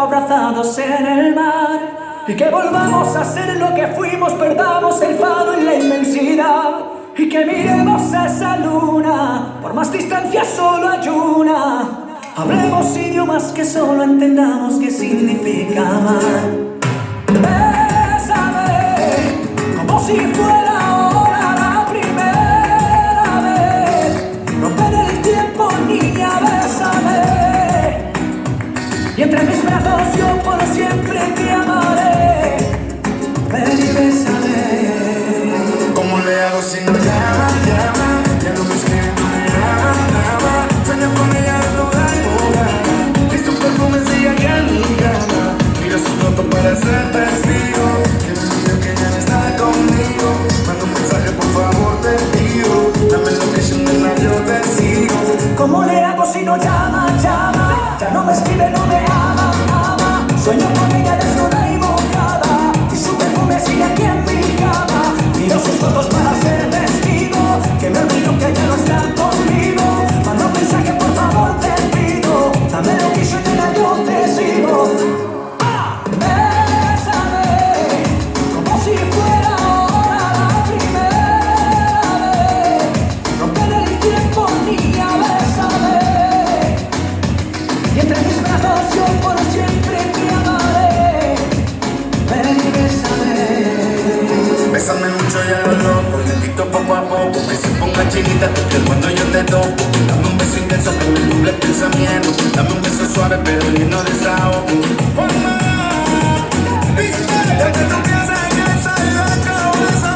abrazados en el mar y que volvamos a ser lo que fuimos, perdamos el fado en la inmensidad y que miremos a esa luna, por más distancia solo hay una. Hablemos idiomas que solo entendamos qué significa amar. Bésame como si fuera ahora la primera vez. Romper el tiempo, niña, bésame. Y entre mis brazos yo por siempre te amaré. Ven y bésame. ¿Cómo le hago si no llama, llama? Ya no me escribe tu nada. Sueño con ella de lugar en lugar. Y su perfume sigue aquí en mi cama. Mira su foto para ser testigo. Que me diga que ya no está conmigo. Manda un mensaje, por favor, te pido. Dame el location de la yo te sigo. ¿Cómo le hago si no llama, llama? Ya no me escribe, no me ama, ama. Sueño con ella desnuda y mojada. Y su perfume sigue aquí en mi cama. Miro sus fotos para ser testigo. Que me olvido que ya no está conmigo. Manda un mensaje, por favor, te pido. Dame lo que soy nena, yo te sigo. Bésame, como si fuera ahora la primera vez. Romper el tiempo, niña, bésame. Y entre mis brazos yo por siempre te amaré. Ven y bésame. Bésame mucho y a lo loco, lentito poco a poco. Que se ponga chinita tu piel cuando yo te toco. Dame un beso intenso que me nuble el pensamiento. Dame un beso suave pero lleno de desahogo. Ya que tú piensas en esa y la cabeza,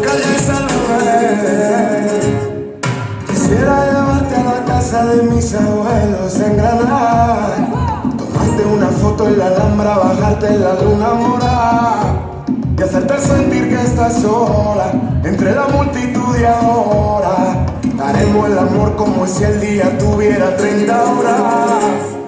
cabeza no. Quisiera llevarte a la casa de mis abuelos en Granada. Tomarte una foto en la Alhambra, bajarte en la luna morada y hacerte sentir que estás sola entre la multitud y ahora haremos el amor como si el día tuviera 30 horas.